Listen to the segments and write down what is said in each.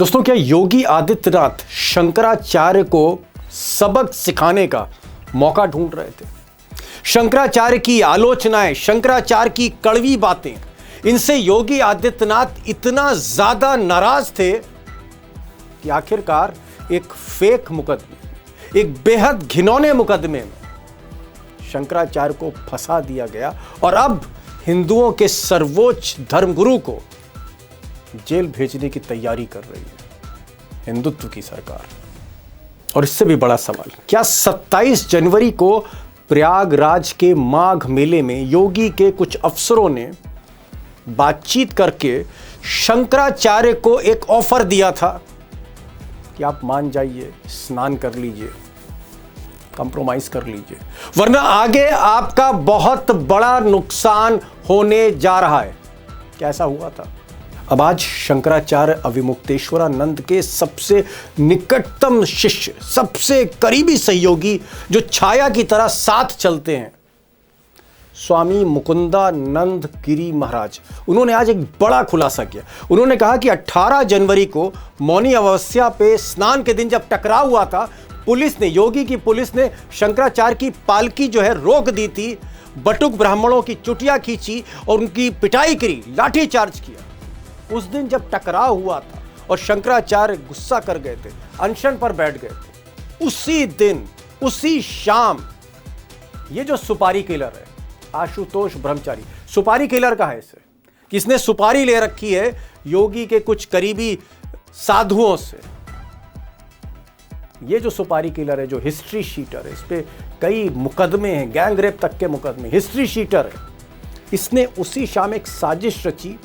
दोस्तों, क्या योगी आदित्यनाथ शंकराचार्य को सबक सिखाने का मौका ढूंढ रहे थे? शंकराचार्य की आलोचनाएं, शंकराचार्य की कड़वी बातें, इनसे योगी आदित्यनाथ इतना ज्यादा नाराज थे कि आखिरकार एक फेक मुकदमे, एक बेहद घिनौने मुकदमे में शंकराचार्य को फंसा दिया गया और अब हिंदुओं के सर्वोच्च धर्मगुरु को जेल भेजने की तैयारी कर रही है हिंदुत्व की सरकार। और इससे भी बड़ा सवाल, क्या 27 जनवरी को प्रयागराज के माघ मेले में योगी के कुछ अफसरों ने बातचीत करके शंकराचार्य को एक ऑफर दिया था कि आप मान जाइए, स्नान कर लीजिए, कंप्रोमाइज कर लीजिए, वरना आगे आपका बहुत बड़ा नुकसान होने जा रहा है? कैसा हुआ था? अब आज शंकराचार्य अविमुक्तेश्वरानंद के सबसे निकटतम शिष्य, सबसे करीबी सहयोगी, जो छाया की तरह साथ चलते हैं, स्वामी मुकुंदानंद गिरी महाराज, उन्होंने आज एक बड़ा खुलासा किया। उन्होंने कहा कि 18 जनवरी को मौनी अमावस्या पे स्नान के दिन जब टकराव हुआ था, पुलिस ने, योगी की पुलिस ने शंकराचार्य की पालकी जो है रोक दी थी, बटुक ब्राह्मणों की चुटिया खींची और उनकी पिटाई करी, लाठी चार्ज किया। उस दिन जब टकराव हुआ था और शंकराचार्य गुस्सा कर गए थे, अनशन पर बैठ गए थे, उसी दिन, उसी शाम ये जो सुपारी किलर है आशुतोष ब्रह्मचारी, सुपारी किलर का है इसे, किसने सुपारी ले रखी है योगी के कुछ करीबी साधुओं से। ये जो सुपारी किलर है, जो हिस्ट्री शीटर है, इस पे कई मुकदमे हैं, गैंग रेप तक के मुकदमे, हिस्ट्री शीटर है, इसने उसी शाम एक साजिश रची,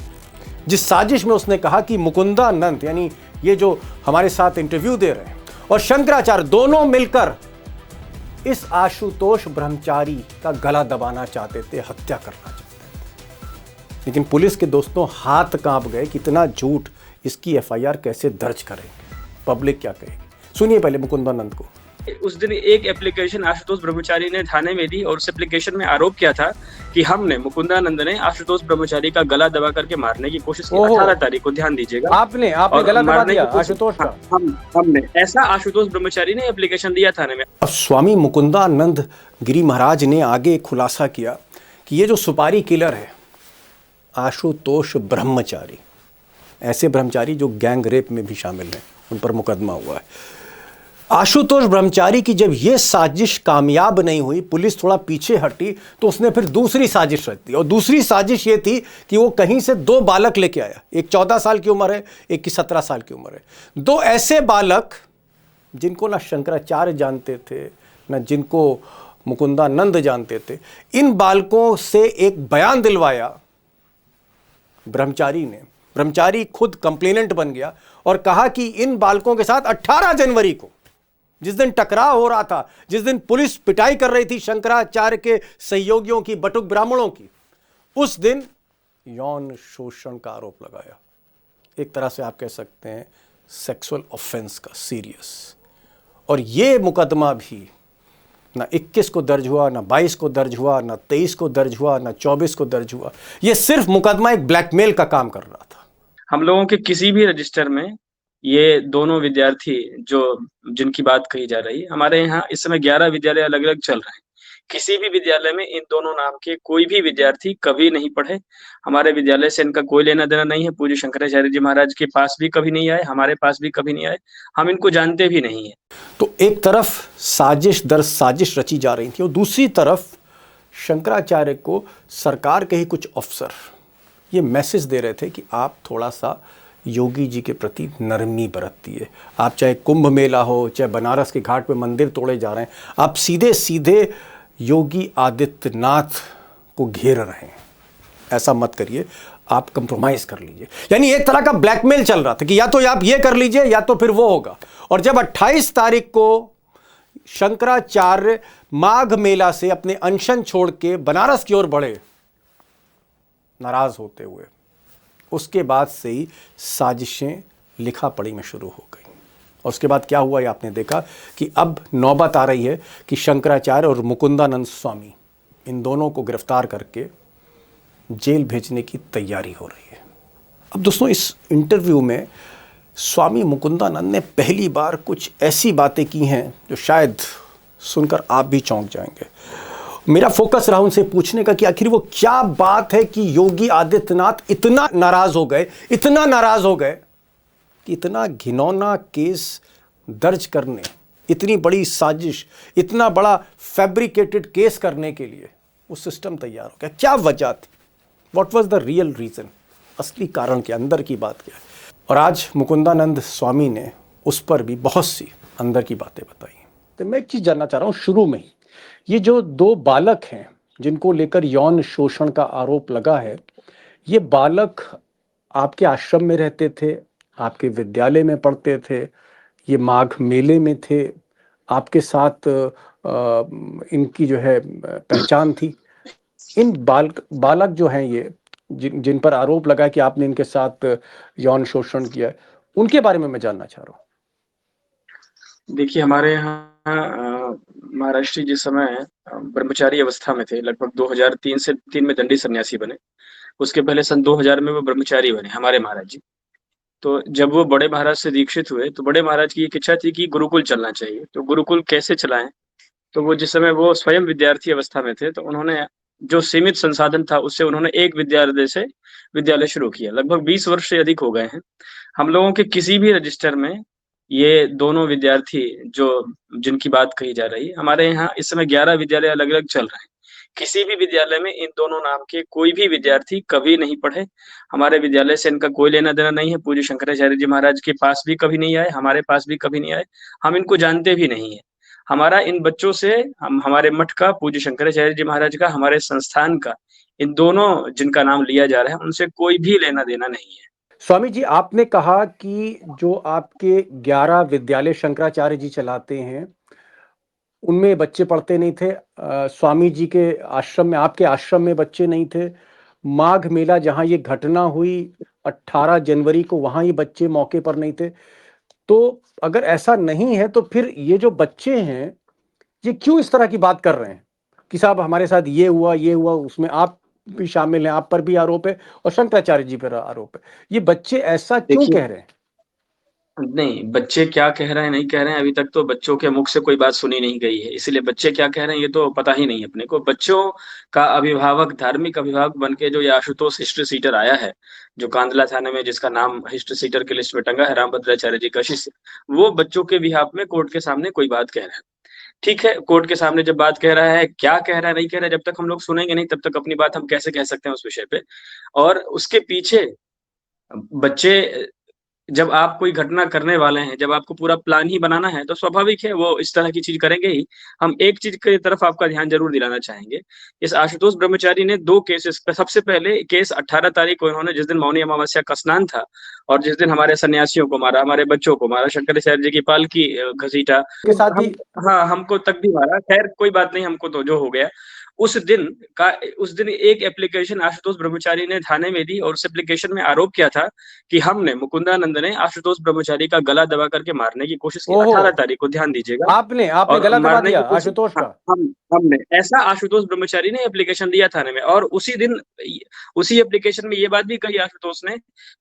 जिस साजिश में उसने कहा कि मुकुंदानंद, यानी ये जो हमारे साथ इंटरव्यू दे रहे हैं, और शंकराचार्य दोनों मिलकर इस आशुतोष ब्रह्मचारी का गला दबाना चाहते थे, हत्या करना चाहते थे। लेकिन पुलिस के दोस्तों हाथ कांप गए, कितना झूठ, इसकी एफआईआर कैसे दर्ज करेंगे, पब्लिक क्या कहेगी? सुनिए पहले मुकुंदानंद को। उस दिन एक एप्लीकेशन आशुतोष ब्रह्मचारी ने थाने में दी और उस एप्लीकेशन में आरोप किया था कि हमने, मुकुंदानंद ने आशुतोष ब्रह्मचारी का गला दबा करके मारने की कोशिश की। 18 तारीख को, ध्यान दीजिएगा, आपने गला दबा दिया आशुतोष का? हमने, ऐसा आशुतोष ब्रह्मचारी ने एप्लीकेशन दिया थाने में। अब स्वामी मुकुंदानंद गिरी महाराज ने आगे खुलासा किया कि ये जो सुपारी किलर है आशुतोष ब्रह्मचारी, ऐसे ब्रह्मचारी जो गैंग रेप में भी शामिल हैं, उन पर मुकदमा हुआ है। आशुतोष ब्रह्मचारी की जब यह साजिश कामयाब नहीं हुई, पुलिस थोड़ा पीछे हटी, तो उसने फिर दूसरी साजिश रच दी। और दूसरी साजिश यह थी कि वो कहीं से 2 बालक लेके आया, एक 14 साल की उम्र है, एक की 17 साल की उम्र है। 2 ऐसे बालक जिनको ना शंकराचार्य जानते थे, ना जिनको मुकुंदानंद जानते थे। इन बालकों से एक बयान दिलवाया ब्रह्मचारी ने। ब्रह्मचारी खुद कंप्लेनेंट बन गया और कहा कि इन बालकों के साथ 18 जनवरी को, जिस दिन टकराव हो रहा था, जिस दिन पुलिस पिटाई कर रही थी शंकराचार्य के सहयोगियों की, बटुक ब्राह्मणों की, उस दिन यौन शोषण का आरोप लगाया। एक तरह से आप कह सकते हैं सेक्सुअल ऑफेंस का, सीरियस। और यह मुकदमा भी ना 21 को दर्ज हुआ, ना 22 को दर्ज हुआ, ना 23 को दर्ज हुआ, ना 24 को दर्ज हुआ। यह सिर्फ मुकदमा एक ब्लैकमेल का काम कर रहा था। हम लोगों के किसी भी रजिस्टर में ये दोनों विद्यार्थी जो जिनकी बात कही जा रही है, हमारे यहाँ इस समय 11 विद्यालय अलग अलग चल रहे हैं। किसी भी विद्यालय में इन दोनों नाम के कोई भी विद्यार्थी कभी नहीं पढ़े। हमारे विद्यालय से इनका कोई लेना देना नहीं है। पूज्य शंकराचार्य जी महाराज के पास भी कभी नहीं आए, हमारे पास भी कभी नहीं आए, हम इनको जानते भी नहीं है। तो एक तरफ साजिश दर साजिश रची जा रही थी और दूसरी तरफ शंकराचार्य को सरकार के ही कुछ अफसर ये मैसेज दे रहे थे कि आप थोड़ा सा योगी जी के प्रति नरमी बरतिए। आप चाहे कुंभ मेला हो, चाहे बनारस के घाट पे मंदिर तोड़े जा रहे हैं, आप सीधे सीधे योगी आदित्यनाथ को घेर रहे हैं, ऐसा मत करिए, आप कंप्रोमाइज कर लीजिए। यानी एक तरह का ब्लैकमेल चल रहा था कि या तो आप ये कर लीजिए या तो फिर वो होगा। और जब 28 तारीख को शंकराचार्य माघ मेला से अपने अनशन छोड़ के बनारस की ओर बढ़े, नाराज होते हुए, उसके बाद से ही साजिशें लिखा पढ़ी में शुरू हो गई। और उसके बाद क्या हुआ ये आपने देखा कि अब नौबत आ रही है कि शंकराचार्य और मुकुंदानंद स्वामी, इन दोनों को गिरफ्तार करके जेल भेजने की तैयारी हो रही है। अब दोस्तों, इस इंटरव्यू में स्वामी मुकुंदानंद ने पहली बार कुछ ऐसी बातें की हैं जो शायद सुनकर आप भी चौंक जाएंगे। मेरा फोकस रहा उनसे पूछने का कि आखिर वो क्या बात है कि योगी आदित्यनाथ इतना नाराज हो गए, इतना नाराज हो गए कि इतना घिनौना केस दर्ज करने, इतनी बड़ी साजिश, इतना बड़ा फैब्रिकेटेड केस करने के लिए वो सिस्टम तैयार हो गया। क्या वजह थी? What was the real reason? असली कारण क्या, अंदर की बात क्या है? और आज मुकुंदानंद स्वामी ने उस पर भी बहुत सी अंदर की बातें बताई। तो मैं एक चीज जानना चाह रहा हूं शुरू में ही, ये जो दो बालक हैं जिनको लेकर यौन शोषण का आरोप लगा है, ये बालक आपके आश्रम में रहते थे, आपके विद्यालय में पढ़ते थे, ये माघ मेले में थे, आपके साथ इनकी जो है पहचान थी। इन बालक जो हैं ये जिन पर आरोप लगा कि आपने इनके साथ यौन शोषण किया है, उनके बारे में मैं जानना चाह रहा हूँ। देखिए, हमारे यहाँ महाराज जी जिस समय ब्रह्मचारी अवस्था में थे, लगभग 2003 से 3 में दंडी सन्यासी बने। उसके पहले सन 2000 में वो ब्रह्मचारी बने, हमारे महाराज जी। तो जब वो बड़े महाराज से दीक्षित हुए, तो बड़े महाराज की एक इच्छा थी कि गुरुकुल चलना चाहिए। तो गुरुकुल कैसे चलाएँ? तो वो जिस समय वो स्वयं विद्यार्थी अवस्था में थे, तो उन्होंने जो सीमित संसाधन था, उससे उन्होंने एक विद्यालय से विद्यालय शुरू किया। लगभग 20 वर्ष से अधिक हो गए हैं। हम लोगों के किसी भी रजिस्टर में ये दोनों विद्यार्थी जो जिनकी बात कही जा रही है, हमारे यहाँ इस समय 11 विद्यालय अलग-अलग चल रहे हैं। किसी भी विद्यालय में इन दोनों नाम के कोई भी विद्यार्थी कभी नहीं पढ़े। हमारे विद्यालय से इनका कोई लेना-देना नहीं है। पूज्य शंकराचार्य जी महाराज के पास भी कभी नहीं आए, हमारे पास भी कभी नहीं आए। हम इनको जानते भी नहीं हैं। हमारा इन बच्चों से हमारे मठ का, पूज्य शंकराचार्य जी महाराज का, हमारे संस्थान का, इन दोनों जिनका नाम लिया जा रहा है, उनसे कोई भी लेना-देना नहीं है। स्वामी जी, आपने कहा कि जो आपके 11 विद्यालय शंकराचार्य जी चलाते हैं, उनमें बच्चे पढ़ते नहीं थे। स्वामी जी के आश्रम में, आपके आश्रम में बच्चे नहीं थे। माघ मेला जहां ये घटना हुई 18 जनवरी को, वहां ये बच्चे मौके पर नहीं थे। तो अगर ऐसा नहीं है तो फिर ये जो बच्चे हैं, ये क्यों इस तरह की बात कर रहे हैं कि साहब हमारे साथ ये हुआ, उसमें आप भी शामिल हैं, आप पर भी आरोप है और शंकराचार्य जी पर आरोप है। ये बच्चे ऐसा क्यों देखिए, कह रहे हैं? नहीं, बच्चे क्या कह रहे हैं, नहीं कह रहे हैं, अभी तक तो बच्चों के मुख से कोई बात सुनी नहीं गई है। इसलिए बच्चे क्या कह रहे हैं, ये तो पता ही नहीं है अपने को। बच्चों का अभिभावक, धार्मिक अभिभावक बन के जो ये आशुतोष हिस्ट्री सीटर आया है, जो कांदला थाने में जिसका नाम हिस्ट्री सीटर की लिस्ट में टंगा है, रामभद्राचार्य जी का शिष्य, वो बच्चों के बिहाफ में कोर्ट के सामने कोई बात कह रहा है। ठीक है, कोर्ट के सामने जब बात कह रहा है, क्या कह रहा है, नहीं कह रहा है, जब तक हम लोग सुनेंगे नहीं, तब तक अपनी बात हम कैसे कह सकते हैं उस विषय पे। और उसके पीछे बच्चे, जब आप कोई घटना करने वाले हैं, जब आपको पूरा प्लान ही बनाना है, तो स्वाभाविक है वो इस तरह की चीज़ करेंगे ही। हम एक चीज़ की तरफ आपका ध्यान ज़रूर दिलाना चाहेंगे। इस आशुतोष ब्रह्मचारी ने 2 केसेस पे, सबसे पहले केस 18 तारीख को इन्होंने, जिस दिन मौनी अमावस्या का स्नान था और जिस दिन हमारे सन्यासियों को मारा, हमारे बच्चों को मारा, शंकराचार्य जी की पालकी घसीटा, के साथ भी हम हाँ, हमको तक भी मारा। खैर कोई बात नहीं, हमको तो जो हो गया। उस दिन उस दिन एक एप्लीकेशन आशुतोष ब्रह्मचारी ने थाने में दी और उस एप्लीकेशन में आरोप किया था कि हमने, मुकुंदानंद ने आशुतोष ब्रह्मचारी का गला दबा करके मारने की कोशिश की। 18 तारीख को, ध्यान दीजिएगा। आपने और गला दबा मारने दिया की कोशिश, आशुतोष हाँ, का? हमने ऐसा आशुतोष ब्रह्मचारी ने एप्लीकेशन दिया थाने में। और उसी दिन उसी एप्लीकेशन में ये बात भी कही आशुतोष ने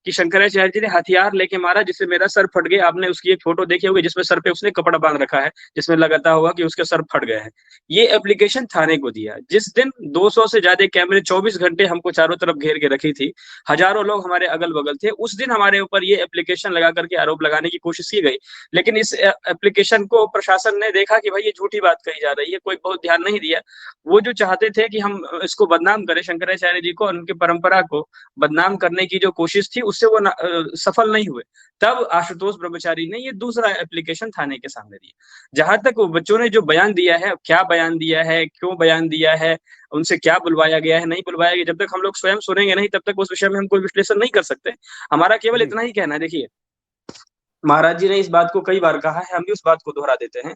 कि शंकराचार्य जी ने हथियार लेके मारा जिससे मेरा सर फट गया। आपने उसकी एक फोटो देखी होगी जिसमें सर पे उसने कपड़ा बांध रखा है, जिसमें लगाता हुआ कि उसके सर फट गए हैं। ये एप्लीकेशन थाने को दिया जिस दिन 200 से ज्यादा कैमरे 24 घंटे हमको चारों तरफ घेर के रखी थी, हजारों लोग हमारे अगल बगल थे। उस दिन हमारे ऊपर ये एप्लीकेशन लगा करके आरोप लगाने की कोशिश की गई, लेकिन इस एप्लीकेशन को प्रशासन ने देखा कि भाई ये झूठी बात कही जा रही है, कोई बहुत ध्यान नहीं दिया। वो जो चाहते थे कि हम इसको बदनाम करें, शंकराचार्य जी को और उनकी परंपरा को बदनाम करने की जो कोशिश थी, उससे वो सफल नहीं हुए। तब आशुतोष ब्रह्मचारी ने ये दूसरा एप्लीकेशन थाने के सामने दिया। जहां तक वो बच्चों ने जो बयान दिया है, क्या बयान दिया है, क्यों बयान दिया है, उनसे क्या बुलवाया गया है, नहीं बुलवाया गया, जब तक हम लोग स्वयं सुनेंगे नहीं, तब तक उस विषय में हम कोई विश्लेषण नहीं कर सकते। हमारा केवल जी। इतना ही कहना है। देखिए, महाराज जी ने इस बात को कई बार कहा है, हम भी उस बात को दोहरा देते हैं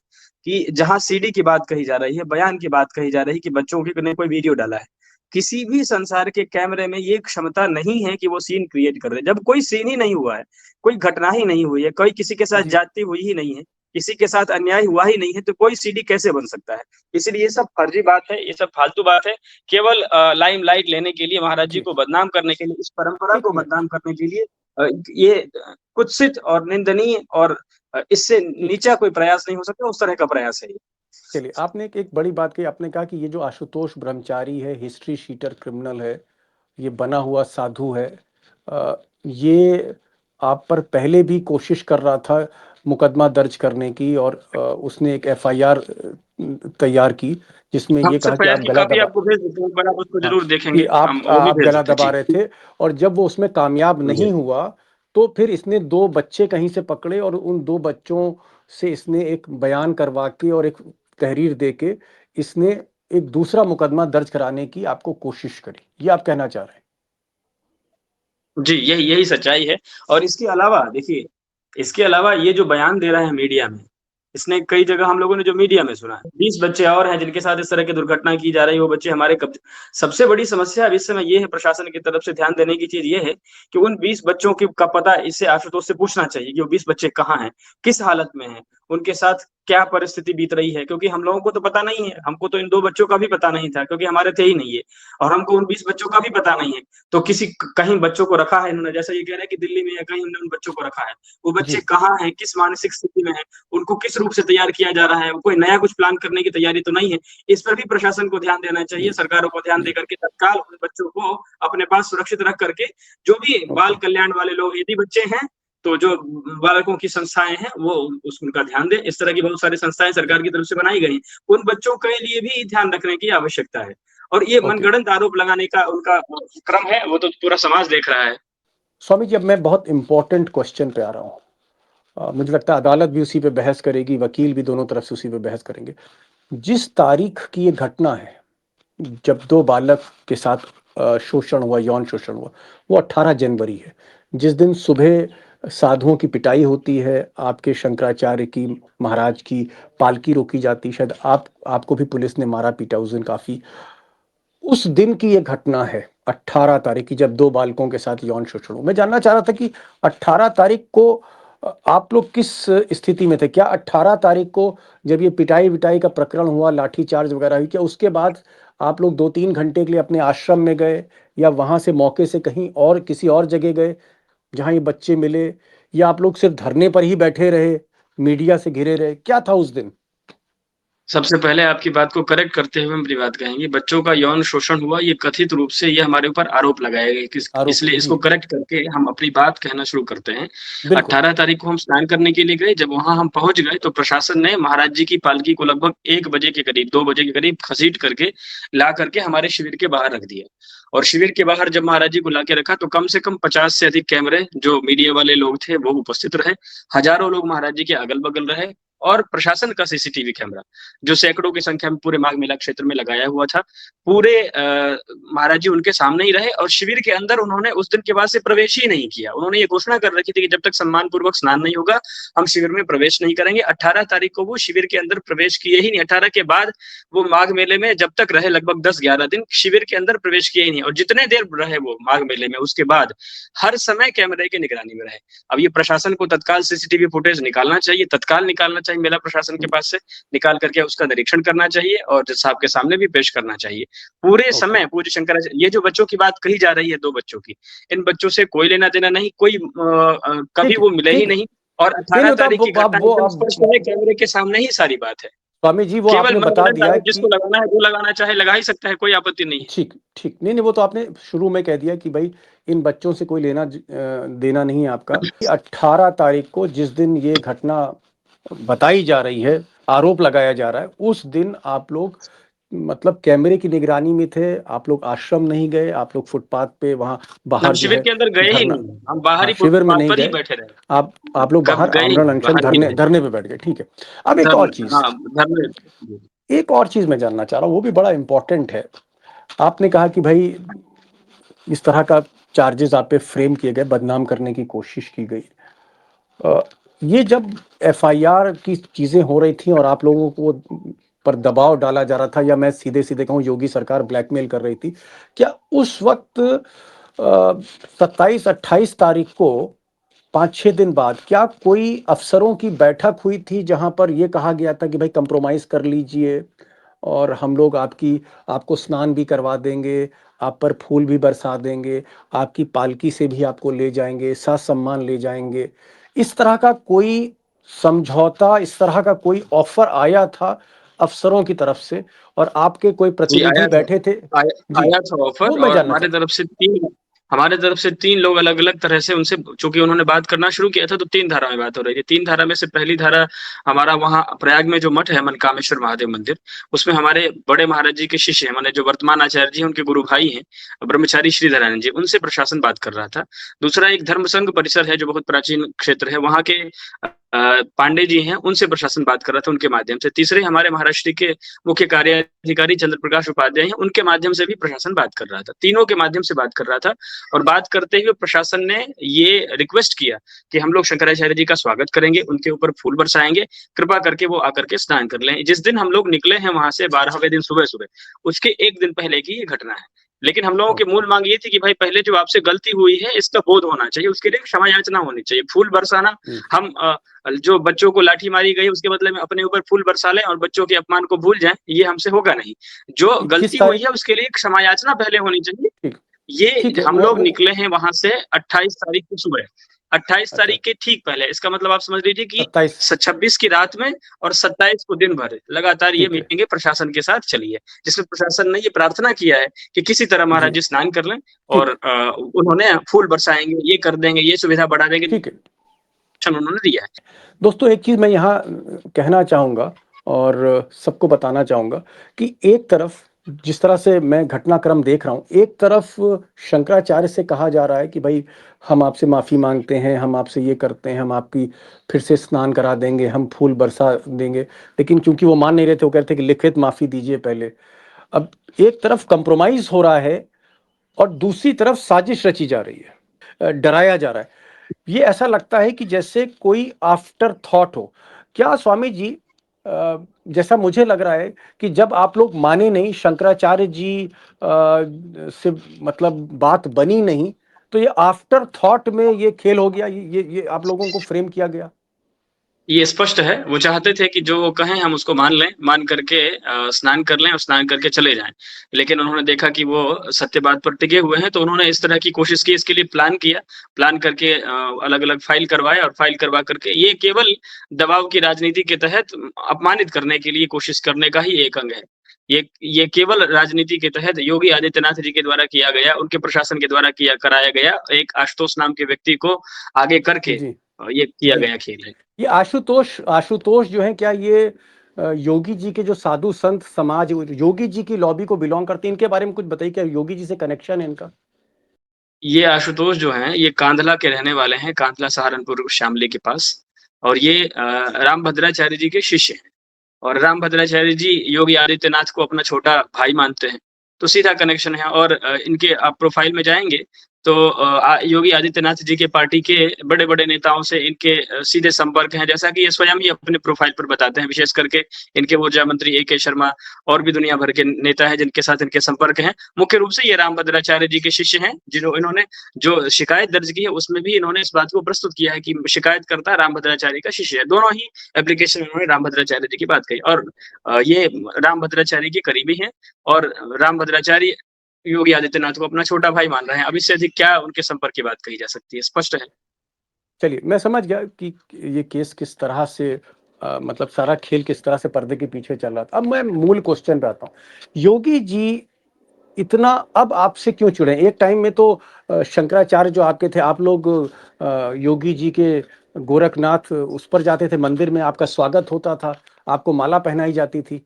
कि जहां सीडी की बात कही जा रही है, बयान की बात कही जा रही है कि बच्चों की ने कोई वीडियो डाला है, किसी भी संसार के कैमरे में ये क्षमता नहीं है कि वो सीन क्रिएट कर दे। जब कोई सीन ही नहीं हुआ है, कोई घटना ही नहीं हुई है, कोई किसी के साथ जी। जाती हुई ही नहीं है, किसी के साथ अन्याय हुआ ही नहीं है, तो कोई सीडी कैसे बन सकता है? इसलिए ये सब फर्जी बात है, ये सब फालतू बात है। केवल लाइमलाइट लेने के लिए, महाराज जी जी। को बदनाम करने के लिए, इस परंपरा एक को मिनट। बदनाम करने के लिए ये कुत्सित और निंदनीय और इससे नीचा कोई प्रयास नहीं हो सकता, उस तरह का प्रयास है ये। चलिए, आपने एक बड़ी बात कही, आपने कहा कि ये जो आशुतोष ब्रह्मचारी है, हिस्ट्री शीटर क्रिमिनल है, ये बना हुआ साधु है, ये आप पर पहले भी कोशिश कर रहा था मुकदमा दर्ज करने की, और उसने एक एफआईआर तैयार की जिसमें हम ये इससे कहा कि आप पहले गला काफ़ी दबा, आपको भेज देते हैं, पर आप उसको हाँ, ज़रूर कि देखेंगे, हम आप वो भी आप भेज गला देते हैं। दबा जी, रहे थे, और जब वो उसमें कामयाब जी। नहीं हुआ तो फिर इसने 2 बच्चे कहीं से पकड़े और उन 2 बच्चों से इसने एक बयान करवा के और एक तहरीर दे के इसने एक दूसरा मुकदमा दर्ज कराने की आपको कोशिश करी। ये आप कहना चाह रहे हैं? जी, यही यही सच्चाई है और इसके अलावा देखिए, इसके अलावा ये जो बयान दे रहा है मीडिया में, इसने कई जगह हम लोगों ने जो मीडिया में सुना है, 20 बच्चे और हैं जिनके साथ इस तरह की दुर्घटना की जा रही है, वो बच्चे हमारे कब्ज़े। सबसे बड़ी समस्या अब इस समय ये है, प्रशासन की तरफ से ध्यान देने की चीज़ ये है कि उन 20 बच्चों की का पता इससे आशुतोष से पूछना चाहिए कि वो 20 बच्चे कहाँ हैं, किस हालत में हैं, उनके साथ क्या परिस्थिति बीत रही है, क्योंकि हम लोगों को तो पता नहीं है, हमको तो इन 2 बच्चों का भी पता नहीं था क्योंकि हमारे थे ही नहीं ये, और हमको उन 20 बच्चों का भी पता नहीं है। तो किसी कहीं बच्चों को रखा है इन्होंने, जैसा ये कह रहे हैं कि दिल्ली में या कहीं हमने उन बच्चों को रखा है। वो बच्चे जी, कहाँ हैं, किस मानसिक स्थिति में हैं, उनको किस रूप से तैयार किया जा रहा है, कोई नया कुछ प्लान करने की तैयारी तो नहीं है। इस पर भी प्रशासन को ध्यान देना चाहिए, जी, सरकारों को ध्यान जी। देकर के तत्काल उन बच्चों को अपने पास सुरक्षित रख करके, जो भी बाल ओके, कल्याण वाले लोग यदि बच्चे हैं, तो जो बालकों की संस्थाएँ हैं, वो उस उनका ध्यान दें। इस तरह की बहुत सारी संस्थाएँ सरकार की तरफ से बनाई गई हैं। उन बच्चों के लिए भी ध्यान रखने की आवश्यकता है। और ये ओके। मनगढ़ंत आरोप लगाने का उनका क्रम है, वो तो पूरा समाज देख रहा है। स्वामी जी, अब मैं बहुत इम्पोर्टेंट क्वेश्चन पे आ रहा हूँ। मुझे लगता है अदालत भी उसी पे बहस करेगी, वकील भी दोनों तरफ से उसी पे बहस करेंगे। जिस तारीख की ये घटना है, जब 2 बालक के साथ शोषण हुआ, यौन शोषण हुआ, वो 18 जनवरी है। जिस दिन सुबह साधुओं की पिटाई होती है, आपके शंकराचार्य की, महाराज की पालकी रोकी जाती, शायद आपको भी पुलिस ने मारा पीटा उस दिन काफ़ी। उस दिन की ये घटना है, 18 तारीख की, जब 2 बालकों के साथ यौन शोषण हुआ। मैं जानना चाह रहा था कि 18 तारीख को आप लोग किस स्थिति में थे? क्या 18 तारीख को जब ये पिटाई-विटाई का प्रकरण हुआ, लाठीचार्ज वगैरह हुई, क्या उसके बाद आप लोग 2-3 घंटे के लिए अपने आश्रम में गए, या वहाँ से मौके से कहीं और किसी और जगह गए, जहाँ ये बच्चे मिले, या आप लोग सिर्फ धरने पर ही बैठे रहे, मीडिया से घिरे रहे? क्या था उस दिन? सबसे पहले आपकी बात को करेक्ट करते हुए हम अपनी बात कहेंगे, बच्चों का यौन शोषण हुआ, ये कथित रूप से ये हमारे ऊपर आरोप लगाए गए, आरोप इसलिए जी, इसको करेक्ट करके हम अपनी बात कहना शुरू करते हैं। बिल्कुल। 18 तारीख को हम स्नान करने के लिए गए, जब वहाँ हम पहुँच गए, तो प्रशासन ने महाराज जी की पालकी को लगभग 1 बजे के करीब, 2 बजे के करीब घसीट करके, ला करके हमारे शिविर के बाहर रख दिया। और शिविर के बाहर जब महाराज जी को लाके रखा, तो कम से कम 50 से अधिक कैमरे, जो मीडिया वाले लोग थे, वो उपस्थित रहे। हज़ारों लोग महाराज जी के अगल-बगल रहे, और प्रशासन का सीसीटीवी कैमरा, जो सैकड़ों की संख्या में पूरे माघ मेला क्षेत्र में लगाया हुआ था। पूरे महाराज जी उनके सामने ही रहे, और शिविर के अंदर उन्होंने उस दिन के बाद से प्रवेश ही नहीं किया। उन्होंने ये घोषणा कर रखी थी कि जब तक सम्मानपूर्वक स्नान नहीं होगा, हम शिविर में प्रवेश नहीं करेंगे। 18 तारीख को वो शिविर के अंदर प्रवेश किए ही नहीं। 18 के बाद वो माघ मेले में जब तक रहे, लगभग 10-11 दिन शिविर के अंदर प्रवेश किए ही नहीं, और जितने देर रहे वो माघ मेले में, उसके बाद हर समय कैमरे की निगरानी में रहे। अब ये प्रशासन को तत्काल सीसीटीवी फुटेज निकालना चाहिए, तत्काल निकालना चाहिए मेला प्रशासन के पास से, निकाल करके उसका निरीक्षण करना चाहिए और जज साहब के सामने भी पेश करना चाहिए। पूरे ओके। समय पूज्य शंकराचार्य, ये जो बच्चों की बात कही जा रही है 2 बच्चों की, इन बच्चों से कोई लेना-देना नहीं, कोई कभी ठीक है, वो मिले ही ठीक है। नहीं, और नहीं, 18 नहीं, तो तारीख की घटना वो एकदम अब स्पष्ट है, कैमरे के सामने ही सारी बात है। स्वामी जी, वो केवल आपने बता मनगढ़ंत दिया आरोप जिसको कि लगाना है, वो लगाना चाहे लगा ही सकता है, कोई आपत्ति नहीं है। ठीक, ठीक। नहीं, नहीं, वो तो आपने शुरू में कह दिया कि भाई इन बच्चों से कोई देना नहीं है आपका। 18 तारीख को जिस दिन ये घटना बताई जा रही है, आरोप लगाया जा रहा है, उस दिन आप लोग मतलब कैमरे की निगरानी में थे, आप लोग आश्रम नहीं गए, आप लोग फुटपाथ पे वहाँ हम बाहर जो शिविर है के अंदर गए ही धरना, नहीं, हम बाहर हाँ, ही शिविर में फुटपाथ नहीं पर ही गए। बैठे रहे। आप लोग कब बाहर गए ही आमरण नहीं, अनशन बाहर ही धरने रहे। धरने पे बैठ गए, ठीक है। अब एक और धर्म चीज़, हाँ, धर्म एक और चीज़ मैं जानना चाह रहा हूँ, वो भी बड़ा इम्पोर्टेंट है। आपने कहा कि भाई इस तरह का चार्जेस आप पे फ्रेम किए गए, बदनाम करने की कोशिश की गई। अ, ये जब एफआईआर की चीज़ें हो रही थी और आप लोगों को पर दबाव डाला जा रहा था, या मैं सीधे-सीधे कहूँ योगी सरकार ब्लैकमेल कर रही थी, क्या उस वक़्त 27-28 तारीख को 5-6 दिन बाद क्या कोई अफ़सरों की बैठक हुई थी जहाँ पर ये कहा गया था कि भाई कंप्रोमाइज़ कर लीजिए और हम लोग आपको स्नान भी करवा देंगे, आप पर फूल भी बरसा देंगे, आपकी पालकी से भी आपको ले जाएँगे, साज-सम्मान ले जाएँगे। इस तरह का कोई समझौता, इस तरह का कोई ऑफ़र आया था अफ़सरों की तरफ से और आपके कोई जी, प्रतिनिधि बैठे थे? जी, आया था ऑफ़र वो मैं और जानना चाहता हमारे तरफ से 3 लोग अलग-अलग तरह से उनसे चूँकि उन्होंने बात करना शुरू किया था तो 3 धारा में बात हो रही थी। 3 धारा में से पहली धारा हमारा वहाँ प्रयाग में जो मठ है मनकामेश्वर महादेव मंदिर, उसमें हमारे बड़े महाराज जी के शिष्य हैं, माने जो वर्तमान आचार्य जी हैं, उनके गुरु भाई हैं, ब्रह्मचारी श्रीधरानंद जी, उनसे प्रशासन बात कर रहा था। दूसरा एक धर्म संघ परिसर है जो बहुत प्राचीन क्षेत्र है, वहाँ के पांडे जी हैं, उनसे प्रशासन बात कर रहा था उनके माध्यम से। तीसरे हमारे महाराष्ट्र के मुख्य कार्याधिकारी चंद्र प्रकाश उपाध्याय हैं, उनके माध्यम से भी प्रशासन बात कर रहा था। तीनों के माध्यम से बात कर रहा था और बात करते हुए प्रशासन ने ये रिक्वेस्ट किया कि हम लोग शंकराचार्य जी का स्वागत करेंगे, उनके ऊपर फूल बरसाएँगे, कृपा करके वो आकर के स्नान कर लें। जिस दिन हम लोग निकले हैं वहाँ से 12वें दिन सुबह-सुबह, उसके 1 दिन पहले की ये घटना है। लेकिन हम लोगों की ओके। मूल माँग ये थी कि भाई पहले जो आपसे गलती हुई है, इसका बोध होना चाहिए, उसके लिए क्षमा याचना होनी चाहिए। फूल बरसाना जी, हम जो बच्चों को लाठी मारी गई उसके बदले में अपने ऊपर फूल बरसा लें और बच्चों के अपमान को भूल जाएँ, ये हमसे होगा नहीं। जो किस गलती हुई तारीख है उसके लिए क्षमा याचना पहले होनी चाहिए। ठीक, ठीक ये है, हम मैं लोग वो निकले हैं वहाँ से 28 तारीख की सुबह। 28 अच्छा, तारीख के ठीक पहले, इसका मतलब आप समझ लीजिए कि 27 स 26 की रात में और 27 को दिन भर लगातार ये ठीक है। मीटिंगें प्रशासन के साथ चली है। जिसमें प्रशासन ने ये प्रार्थना किया है कि किसी तरह महाराज जी, जी स्नान कर लें और ठीक, उन्होंने फूल बरसाएँगे, ये कर देंगे, ये सुविधा बढ़ा देंगे, ठीक है। उन्होंने दिया है। दोस्तों एक चीज़ मैं यहाँ कहना चाहूँगा और सबको बताना चाहूँगा कि एक तरफ जिस तरह से मैं घटनाक्रम देख रहा हूँ, एक तरफ शंकराचार्य से कहा जा रहा है कि भई हम आपसे माफ़ी माँगते हैं, हम आपसे ये करते हैं, हम आपकी फिर से स्नान करा देंगे, हम फूल बरसा देंगे। लेकिन चूँकि वो मान नहीं रहे थे, वो कह रहे थे कि लिखित माफ़ी दीजिए पहले। अब एक तरफ कंप्रोमाइज़ हो रहा है और दूसरी तरफ साजिश रची जा रही है। डराया जा रहा है। ये ऐसा लगता है कि जैसे कोई आफ्टर थॉट हो। क्या स्वामी जी जैसा मुझे लग रहा है कि जब आप लोग माने नहीं, शंकराचार्य जी से मतलब बात बनी नहीं, तो ये आफ्टर थॉट में ये खेल हो गया, ये आप लोगों को फ्रेम किया गया? ये स्पष्ट है, वो चाहते थे कि जो वो कहें हम उसको मान लें, मान करके स्नान कर लें और स्नान करके चले जाएँ। लेकिन उन्होंने देखा कि वो सत्य बात पर टिके हुए हैं, तो उन्होंने इस तरह की कोशिश की, इसके लिए प्लान किया। प्लान करके अलग-अलग फ़ाइल करवाए और फ़ाइल करवा करके ये केवल दबाव की राजनीति के तहत अपमानित करने के लिए कोशिश करने का ही एक अंग है। ये केवल राजनीति के तहत योगी आदित्यनाथ जी के द्वारा किया गया, उनके प्रशासन के द्वारा किया कराया गया एक आशुतोष नाम के व्यक्ति को आगे करके जी, ये किया जी। गया खेल है। ये आशुतोष आशुतोष जो हैं, क्या ये योगी जी के जो साधु संत समाज, योगी जी की लॉबी को बिलॉन्ग करते हैं? इनके बारे में कुछ बताइए, क्या योगी जी से कनेक्शन है इनका? ये आशुतोष जो हैं, ये कांधला के रहने वाले हैं, कांधला सहारनपुर शामली के पास और ये रामभद्राचार्य जी के शिष्य हैं और रामभद्राचार्य जी योगी आदित्यनाथ को अपना छोटा भाई मानते हैं, तो सीधा कनेक्शन है और इनके आप प्रोफ़ाइल में जाएँगे तो योगी आदित्यनाथ जी के पार्टी के बड़े-बड़े नेताओं से इनके सीधे संपर्क हैं, जैसा कि ये स्वयं ही अपने प्रोफ़ाइल पर बताते हैं, विशेष करके इनके ऊर्जा मंत्री ए.के. शर्मा और भी दुनिया भर के नेता हैं जिनके साथ इनके संपर्क हैं। मुख्य रूप से ये रामभद्राचार्य जी के शिष्य हैं, इन्होंने जो शिकायत दर्ज की है, उसमें भी इन्होंने इस बात को प्रस्तुत किया है कि शिकायतकर्ता रामभद्राचार्य का शिष्य है। दोनों ही एप्लीकेशन में उन्होंने रामभद्राचार्य जी की बात कही और ये रामभद्राचार्य के करीबी हैं और रामभद्राचार्य योगी आदित्यनाथ को अपना छोटा भाई मान रहे हैं। अब इससे अधिक क्या उनके संपर्क की बात कही जा सकती है, स्पष्ट है। चलिए, मैं समझ गया कि ये केस किस तरह से मतलब सारा खेल किस तरह से पर्दे के पीछे चल रहा था। अब मैं मूल क्वेश्चन पे आता हूँ। योगी जी इतना अब आपसे क्यों चिढ़े? एक टाइम में तो शंकराचार्य जो आपके थे, आप लोग योगी जी के गोरखनाथ उस पर जाते थे, मंदिर में आपका स्वागत होता था, आपको माला पहनाई जाती थी।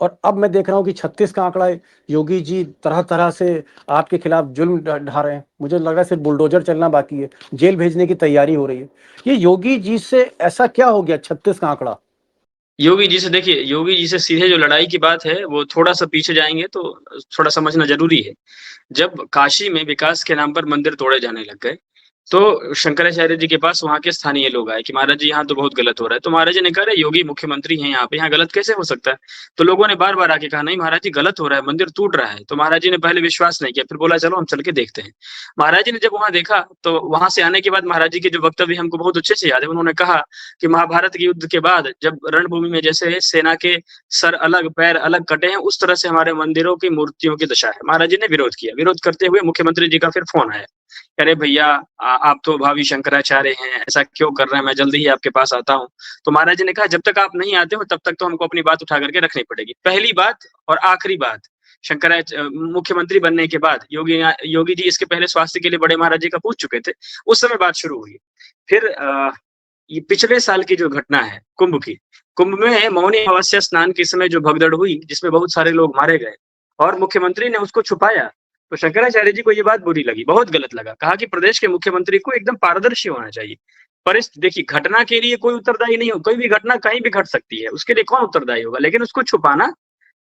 और अब मैं देख रहा हूँ कि 36 का आंकड़ा है, योगी जी तरह-तरह से आपके खिलाफ जुल्म ढ ढा रहे हैं। मुझे लग रहा है सिर्फ बुलडोज़र चलना बाकी है, जेल भेजने की तैयारी हो रही है। ये योगी जी से ऐसा क्या हो गया 36 का आंकड़ा? योगी जी से देखिए, योगी जी से सीधे जो लड़ाई की बात है, वो थोड़ा-सा पीछे जाएँगे तो थोड़ा समझना ज़रूरी है। जब काशी में विकास के नाम पर मंदिर तोड़े जाने लग गए, तो शंकराचार्य जी के पास वहाँ के स्थानीय लोग आए कि महाराज जी यहाँ तो बहुत गलत हो रहा है। तो महाराज जी ने कहा, अरे योगी मुख्यमंत्री हैं यहाँ पे, यहाँ गलत कैसे हो सकता है? तो लोगों ने बार-बार आके कहा, नहीं महाराज जी गलत हो रहा है, मंदिर टूट रहा है। तो महाराज जी ने पहले विश्वास नहीं किया, फिर बोला चलो हम चल के देखते हैं। महाराज जी ने जब वहाँ देखा तो वहाँ से आने के बाद महाराज जी के जो वक्तव्य हमको बहुत अच्छे से याद है। उन्होंने कहा कि महाभारत के युद्ध के बाद जब रणभूमि में जैसे सेना के सर अलग, पैर अलग कटे हैं, उस तरह से हमारे मंदिरों की मूर्तियों की दशा है। महाराज जी ने विरोध किया। विरोध करते हुए मुख्यमंत्री जी का फिर फोन आया, अरे भैया आप तो भावी शंकराचार्य हैं, ऐसा क्यों कर रहे हैं? मैं जल्दी ही आपके पास आता हूँ। तो महाराज जी ने कहा, जब तक आप नहीं आते हो तब तक तो हमको अपनी बात उठा करके रखनी पड़ेगी। पहली बात और आखिरी बात, मुख्यमंत्री बनने के बाद योगी जी इसके पहले स्वास्थ्य के लिए बड़े महाराज जी का पूछ चुके थे। उस समय बात शुरू हुई। फिर ये पिछले साल की जो घटना है कुंभ की, कुंभ में मौनी अमावस्या स्नान के समय जो भगदड़ हुई, जिसमें बहुत सारे लोग मारे गए और मुख्यमंत्री ने उसको छुपाया। तो शंकराचार्य जी को ये बात बुरी लगी, बहुत गलत लगा। कहा कि प्रदेश के मुख्यमंत्री को एकदम पारदर्शी होना चाहिए। देखिए, घटना के लिए कोई उत्तरदायी नहीं हो, कोई भी घटना कहीं भी घट सकती है, उसके लिए कौन उत्तरदायी होगा? लेकिन उसको छुपाना,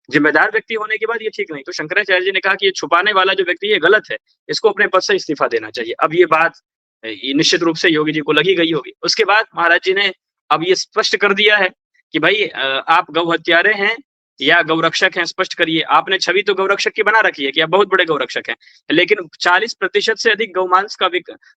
जिम्मेदार व्यक्ति होने के बाद ये ठीक नहीं। तो शंकराचार्य जी ने कहा कि ये छुपाने वाला जो व्यक्ति ये गलत है, इसको अपने पद से इस्तीफा देना चाहिए। अब ये बात ये निश्चित रूप से योगी जी को लगी गई होगी। उसके बाद महाराज जी ने अब ये स्पष्ट कर दिया है कि भाई आप गौ हत्यारे हैं या गौरक्षक हैं, स्पष्ट करिए। आपने छवि तो गौरक्षक की बना रखी है कि आप बहुत बड़े गौरक्षक हैं, लेकिन 40% से अधिक गौमांस का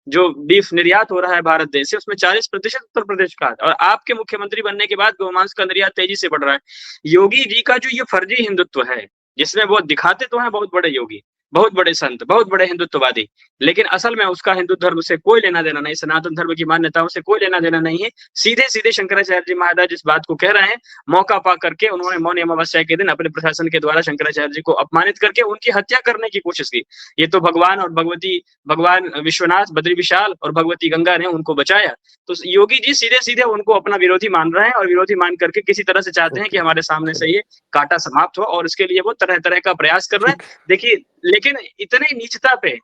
जो बीफ निर्यात हो रहा है भारत देश से, उसमें 40% उत्तर प्रदेश का है और आपके मुख्यमंत्री बनने के बाद गौमांस का निर्यात तेजी से बढ़ रहा है। योगी जी का जो ये फर्जी हिंदुत्व है, जिसमें वो दिखाते तो हैं बहुत बड़े योगी, बहुत बड़े संत, बहुत बड़े हिंदुत्ववादी, लेकिन असल में उसका हिंदू धर्म से कोई लेना देना नहीं, सनातन धर्म की मान्यताओं से कोई लेना देना नहीं है। सीधे सीधे शंकराचार्य जी महाराज इस बात को कह रहे हैं। मौका पा करके उन्होंने मौनी अमावस्या के दिन अपने प्रशासन के द्वारा शंकराचार्य जी को अपमानित करके उनकी हत्या करने की कोशिश की। ये तो भगवान और भगवान विश्वनाथ, बद्री विशाल और भगवती गंगा ने उनको बचाया। तो योगी जी सीधे सीधे उनको अपना विरोधी मान रहे हैं और विरोधी मान करके किसी तरह से चाहते हैं कि हमारे सामने से ये कांटा समाप्त हो, और इसके लिए वो तरह तरह का प्रयास कर रहे हैं। देखिए, लेकिन इतने नीचता पे,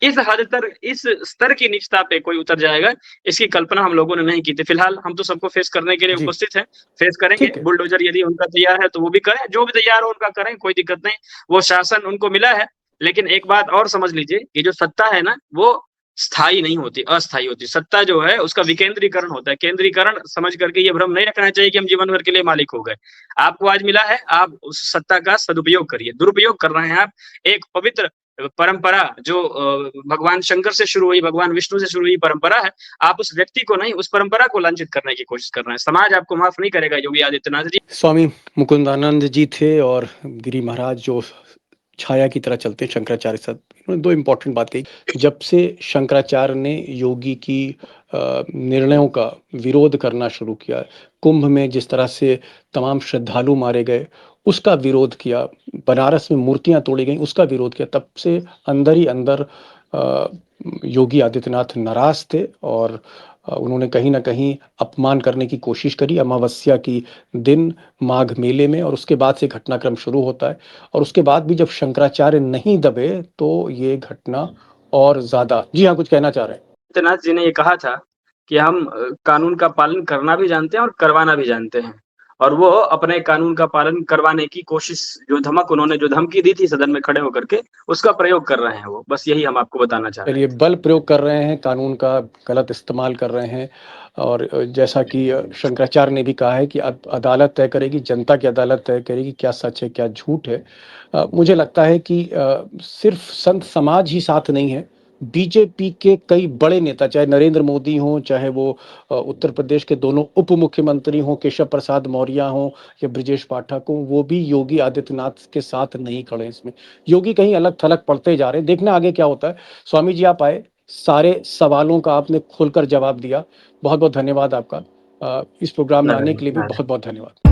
इस स्तर की नीचता पे कोई उतर जाएगा, इसकी कल्पना हम लोगों ने नहीं की थी। फिलहाल हम तो सबको फेस करने के लिए जी, उपस्थित हैं, फेस करेंगे। ठीक है। बुलडोजर यदि उनका तैयार है तो वो भी करें, जो भी तैयार हो उनका करें, कोई दिक्कत नहीं। वो शासन उनको मिला है, लेकिन एक बात और समझ लीजिए, ये जो सत्ता है ना, वो स्थायी नहीं होती, अस्थायी होती। सत्ता जो है उसका विकेंद्रीकरण होता है। केंद्रीकरण समझ करके ये भ्रम नहीं रखना चाहिए कि हम जीवन भर के लिए मालिक हो गए। आपको आज मिला है, आप उस सत्ता का सदुपयोग करिए। दुरुपयोग कर रहे हैं आप। एक पवित्र परंपरा जो भगवान शंकर से शुरू हुई, भगवान विष्णु से शुरू हुई परंपरा है, आप उस व्यक्ति को नहीं, उस परंपरा को लांछित करने की कोशिश कर रहे हैं। समाज आपको माफ नहीं करेगा योगी आदित्यनाथ जी। स्वामी मुकुंदानंद जी थे और गिरी महाराज जो छाया की तरह चलते हैं शंकराचार्य के साथ। उन्होंने दो इम्पोर्टेंट बात कही। जब से शंकराचार्य ने योगी की निर्णयों का विरोध करना शुरू किया, कुंभ में जिस तरह से तमाम श्रद्धालु मारे गए उसका विरोध किया, बनारस में मूर्तियां तोड़ी गई उसका विरोध किया, तब से अंदर ही अंदर योगी आदित्यनाथ नाराज थे और उन्होंने कहीं ना कहीं अपमान करने की कोशिश करी अमावस्या की दिन माघ मेले में, और उसके बाद से घटनाक्रम शुरू होता है। और उसके बाद भी जब शंकराचार्य नहीं दबे तो ये घटना और ज्यादा। जी हाँ, कुछ कहना चाह रहे हैं? आदित्यनाथ जी ने ये कहा था कि हम कानून का पालन करना भी जानते हैं और करवाना भी जानते हैं, और वो अपने कानून का पालन करवाने की कोशिश, उन्होंने जो धमकी दी थी सदन में खड़े होकर के, उसका प्रयोग कर रहे हैं वो। बस यही हम आपको बताना चाह रहे चलिए, थे। बल प्रयोग कर रहे हैं, कानून का गलत इस्तेमाल कर रहे हैं। और जैसा कि शंकराचार्य ने भी कहा है कि अदालत तय करेगी, जनता की अदालत तय करेगी क्या सच है क्या झूठ है। मुझे लगता है कि सिर्फ संत समाज ही साथ नहीं है, बीजेपी के कई बड़े नेता, चाहे नरेंद्र मोदी हों, चाहे वो उत्तर प्रदेश के दोनों उप मुख्यमंत्री हों, केशव प्रसाद मौर्य हों या ब्रजेश पाठक हों, वो भी योगी आदित्यनाथ के साथ नहीं खड़े हैं इसमें। योगी कहीं अलग थलग पड़ते जा रहे हैं, देखना आगे क्या होता है। स्वामी जी आप आए, सारे सवालों का आपने खुलकर जवाब दिया, बहुत बहुत धन्यवाद आपका। इस प्रोग्राम में आने नारायण के लिए भी नारायण। बहुत बहुत धन्यवाद।